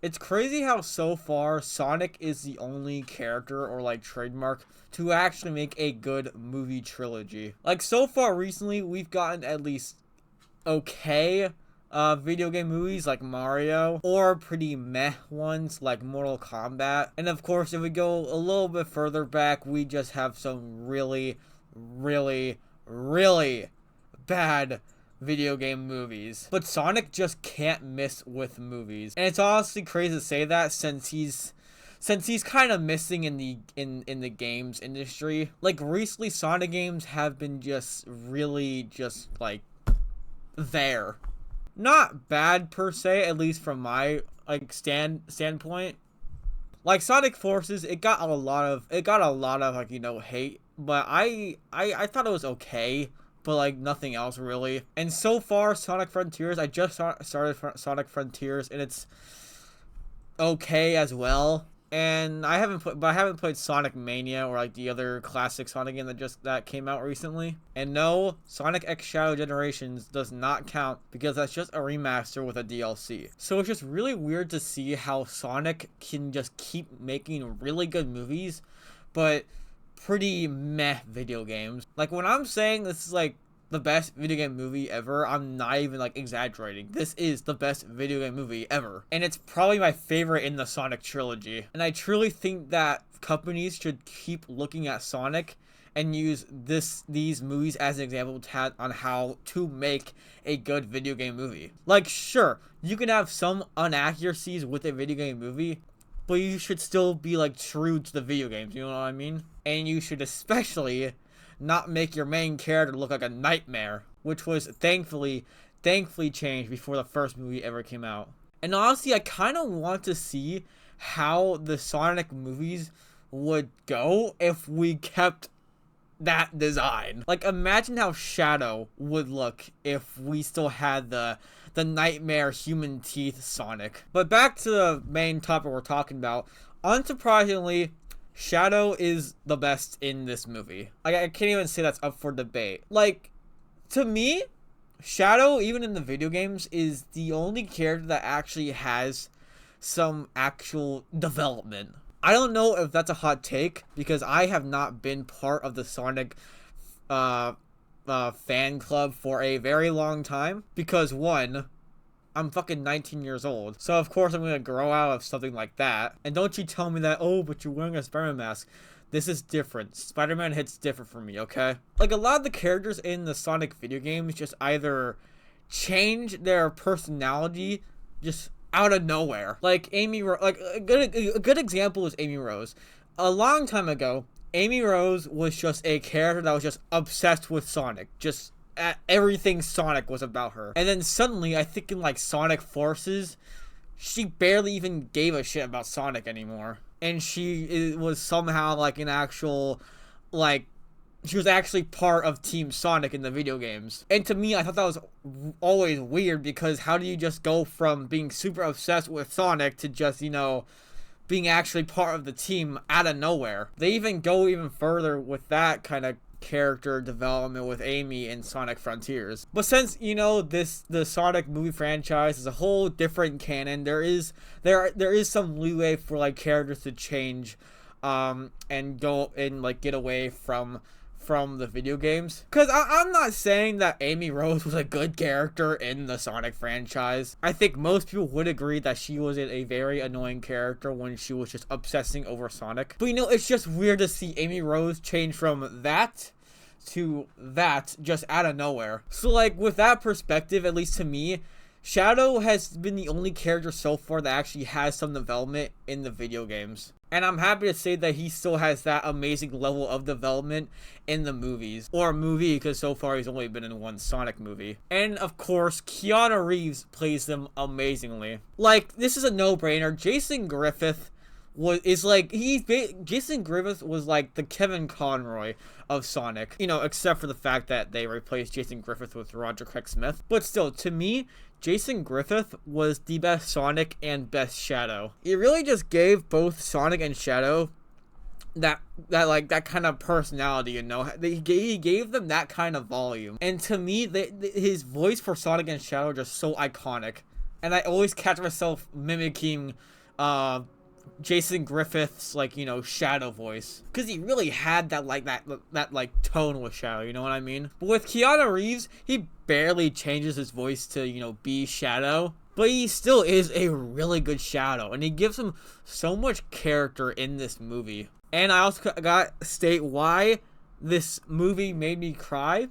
It's crazy how so far Sonic is the only character or like trademark to actually make a good movie trilogy. Like so far recently, we've gotten at least okay video game movies like Mario, or pretty meh ones like Mortal Kombat. And of course, if we go a little bit further back, we just have some really, really, really bad video game movies. But Sonic just can't miss with movies. And it's honestly crazy to say that since he's kind of missing in the games industry. Like recently Sonic games have been just really just like there. Not bad per se, at least from my like standpoint. Like Sonic Forces, it got a lot of like hate, but I thought it was okay, but like nothing else really. And so far, Sonic Frontiers, I just started Sonic Frontiers, and it's okay as well. And I haven't played Sonic Mania or like the other classic Sonic game that came out recently. And no, Sonic X Shadow Generations does not count because that's just a remaster with a DLC. So it's just really weird to see how Sonic can just keep making really good movies, but pretty meh video games. Like when I'm saying this is like the best video game movie ever, I'm not even like exaggerating. This is the best video game movie ever. And it's probably my favorite in the Sonic trilogy. And I truly think that companies should keep looking at Sonic and use these movies as an example on how to make a good video game movie. Like sure, you can have some inaccuracies with a video game movie, but you should still be like true to the video games, you know what I mean? And you should especially not make your main character look like a nightmare, which was thankfully changed before the first movie ever came out. And honestly, I kind of want to see how the Sonic movies would go if we kept that design. Like imagine how Shadow would look if we still had the nightmare human teeth Sonic. But back to the main topic we're talking about. Unsurprisingly, Shadow is the best in this movie. I can't even say that's up for debate. Like, to me, Shadow, even in the video games, is the only character that actually has some actual development. I don't know if that's a hot take, because I have not been part of the Sonic fan club for a very long time. Because, one, I'm fucking 19 years old. So of course I'm gonna grow out of something like that. And don't you tell me that, oh, but you're wearing a Spider-Man mask. This is different. Spider-Man hits different for me, okay? Like a lot of the characters in the Sonic video games just either change their personality just out of nowhere. Like like a good example is Amy Rose. A long time ago, Amy Rose was just a character that was just obsessed with Sonic. Just everything Sonic was about her. And then suddenly, I think in like Sonic Forces, she barely even gave a shit about Sonic anymore. And she was somehow like an actual, like, she was actually part of Team Sonic in the video games. And to me, I thought that was always weird, because how do you just go from being super obsessed with Sonic to just, being actually part of the team out of nowhere? They even go even further with that kind of character development with Amy in Sonic Frontiers. But since the Sonic movie franchise is a whole different canon, there is some leeway for like characters to change and go and like get away from the video games. Because I'm not saying that Amy Rose was a good character in the Sonic franchise. I think most people would agree that she was a very annoying character when she was just obsessing over Sonic. But it's just weird to see Amy Rose change from that to that just out of nowhere. So like with that perspective, at least to me, Shadow has been the only character so far that actually has some development in the video games. And I'm happy to say that he still has that amazing level of development in the movies. Or movie, because so far he's only been in one Sonic movie. And of course, Keanu Reeves plays them amazingly. Like, this is a no-brainer. Jason Griffith Jason Griffith was like the Kevin Conroy of Sonic. Except for the fact that they replaced Jason Griffith with Roger Craig Smith. But still, to me, Jason Griffith was the best Sonic and best Shadow. It really just gave both Sonic and Shadow that kind of personality, he gave them that kind of volume. And to me, his voice for Sonic and Shadow are just so iconic. And I always catch myself mimicking uh Jason Griffith's like, Shadow voice, because he really had that like that like tone with Shadow, you know what I mean? But with Keanu Reeves, he barely changes his voice to, be Shadow, but he still is a really good Shadow, and he gives him so much character in this movie. And I also got to state why this movie made me cry.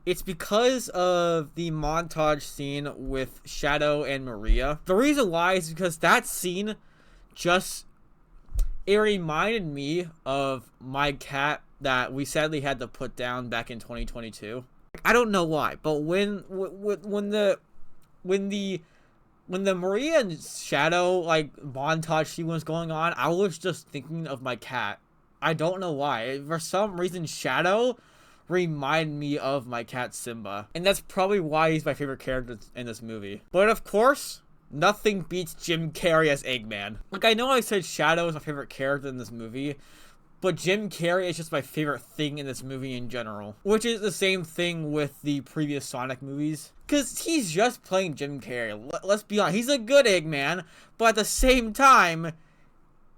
It's because of the montage scene with Shadow and Maria. The reason why is because that scene just, it reminded me of my cat that we sadly had to put down back in 2022. I don't know why, but when the Maria and Shadow like montage scene was going on, I was just thinking of my cat. I don't know why. For some reason, Shadow reminded me of my cat Simba, and that's probably why he's my favorite character in this movie. But of course, nothing beats Jim Carrey as Eggman. Like, I know I said Shadow is my favorite character in this movie, but Jim Carrey is just my favorite thing in this movie in general. Which is the same thing with the previous Sonic movies, because he's just playing Jim Carrey. Let's be honest, he's a good Eggman, but at the same time,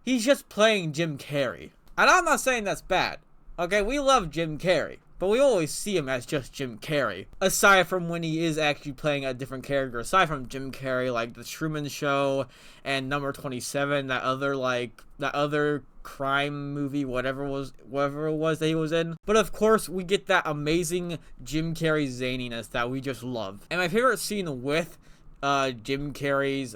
he's just playing Jim Carrey. And I'm not saying that's bad. Okay, we love Jim Carrey, but we always see him as just Jim Carrey. Aside from when he is actually playing a different character. Aside from Jim Carrey, like The Truman Show and Number 27, that other crime movie, whatever it was that he was in. But of course, we get that amazing Jim Carrey zaniness that we just love. And my favorite scene with Jim Carrey's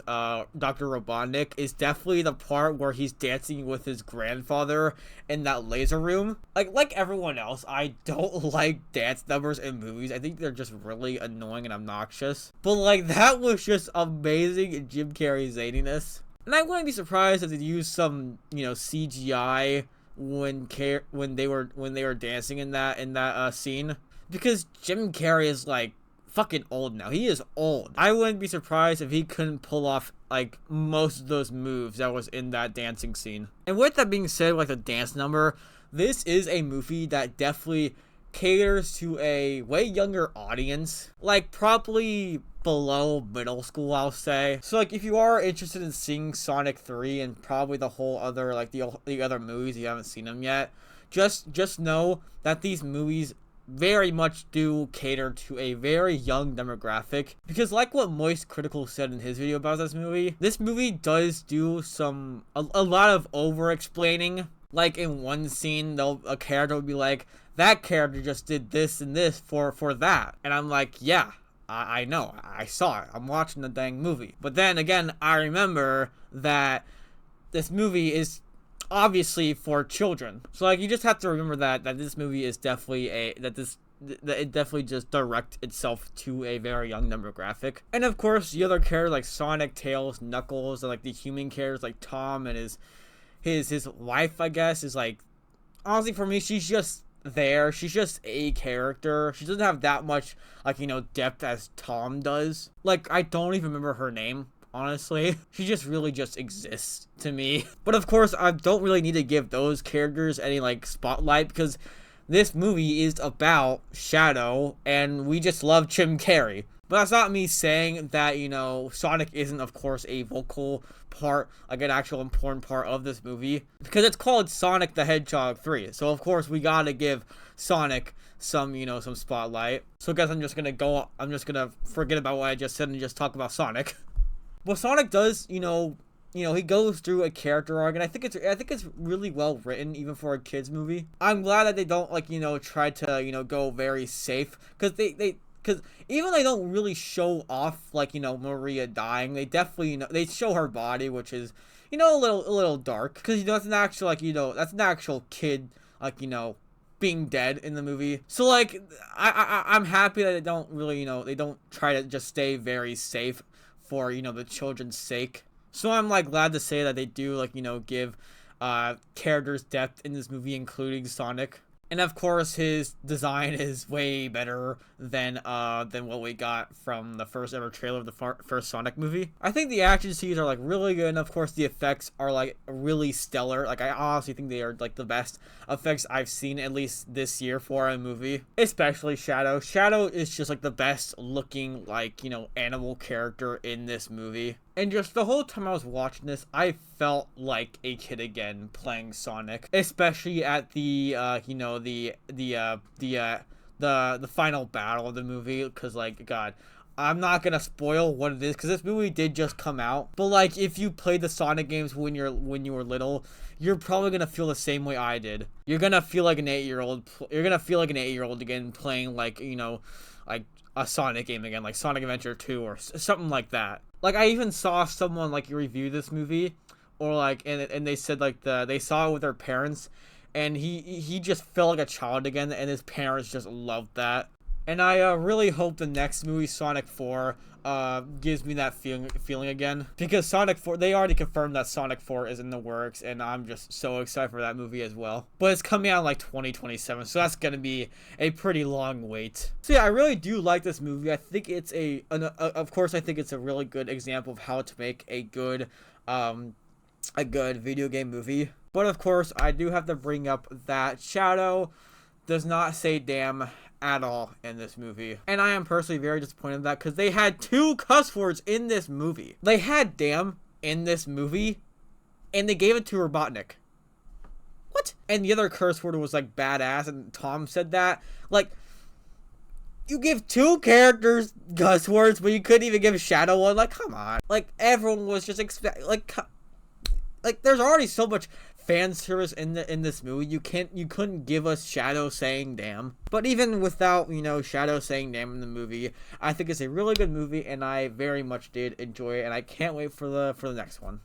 Dr. Robotnik is definitely the part where he's dancing with his grandfather in that laser room. Like everyone else, I don't like dance numbers in movies. I think they're just really annoying and obnoxious. But like, that was just amazing Jim Carrey zaniness. And I wouldn't be surprised if they used some, CGI when they were dancing in that scene, because Jim Carrey is like fucking old now. He is old. I wouldn't be surprised if he couldn't pull off like most of those moves that was in that dancing scene. And with that being said, like the dance number, this is a movie that definitely caters to a way younger audience, like probably below middle school, I'll say. So like, if you are interested in seeing Sonic 3 and probably the whole other like the other movies, you haven't seen them yet, just know that these movies very much do cater to a very young demographic, because like what Moist Critical said in his video about this movie does do a lot of over explaining. Like in one scene, a character would be like, that character just did this and this for that, and I'm like, yeah, I know, I saw it, I'm watching the dang movie. But then again, I remember that this movie is obviously for children. So like, you just have to remember that this movie is definitely that it definitely just directs itself to a very young demographic. And of course, the other characters like Sonic, Tails, Knuckles, and like the human characters like Tom and his wife, I guess, is like, honestly for me, she's just there. She's just a character. She doesn't have that much like, depth as Tom does. Like, I don't even remember her name, honestly. She just really just exists to me. But of course, I don't really need to give those characters any like spotlight, because this movie is about Shadow and we just love Jim Carrey. But that's not me saying that, Sonic isn't, of course, a vocal part, like an actual important part of this movie, because it's called Sonic the Hedgehog 3. So of course we gotta give Sonic some, some spotlight. So I guess I'm just gonna forget about what I just said and just talk about Sonic. But Sonic does, he goes through a character arc, and I think it's really well written, even for a kids movie. I'm glad that they don't like, try to, go very safe, because because even though they don't really show off like, Maria dying, they definitely, they show her body, which is, a little dark, because that's an actual like, that's an actual kid, like, being dead in the movie. So like, I'm happy that they don't really, they don't try to just stay very safe for, the children's sake. So I'm like glad to say that they do like, give characters depth in this movie, including Sonic. And of course, his design is way better than what we got from the first ever trailer of the first Sonic movie. I think the action scenes are like really good, and of course the effects are like really stellar. Like I honestly think they are like the best effects I've seen at least this year for a movie. Especially Shadow. Shadow is just like the best looking like, you know, animal character in this movie. And just the whole time I was watching this, I felt like a kid again playing Sonic, especially at the you know, the final battle of the movie. Because like, God, I'm not gonna spoil what it is because this movie did just come out. But like, if you played the Sonic games when you were little, you're probably gonna feel the same way I did. You're gonna feel like an 8-year-old. You're gonna feel like an 8-year-old again playing, like, you know, like a Sonic game again, like Sonic Adventure 2 or something like that. Like, I even saw someone like review this movie, or like, and they said like they saw it with their parents, and he just felt like a child again, and his parents just loved that. And I really hope the next movie, Sonic 4, gives me that feeling again. Because Sonic 4, they already confirmed that Sonic 4 is in the works, and I'm just so excited for that movie as well. But it's coming out in like 2027, so that's gonna be a pretty long wait. So yeah, I really do like this movie. I think it's of course, I think it's a really good example of how to make a good video game movie. But of course, I do have to bring up that Shadow does not say damn at all in this movie. And I am personally very disappointed in that because they had 2 cuss words in this movie. They had damn in this movie and they gave it to Robotnik. What? And the other curse word was like badass, and Tom said that. Like, you give 2 characters cuss words, but you couldn't even give Shadow one? Like, come on. Like, everyone was just like there's already so much fan service in this movie. You couldn't give us Shadow saying damn. But even without, you know, Shadow saying damn in the movie, I think it's a really good movie, and I very much did enjoy it, and I can't wait for the next one.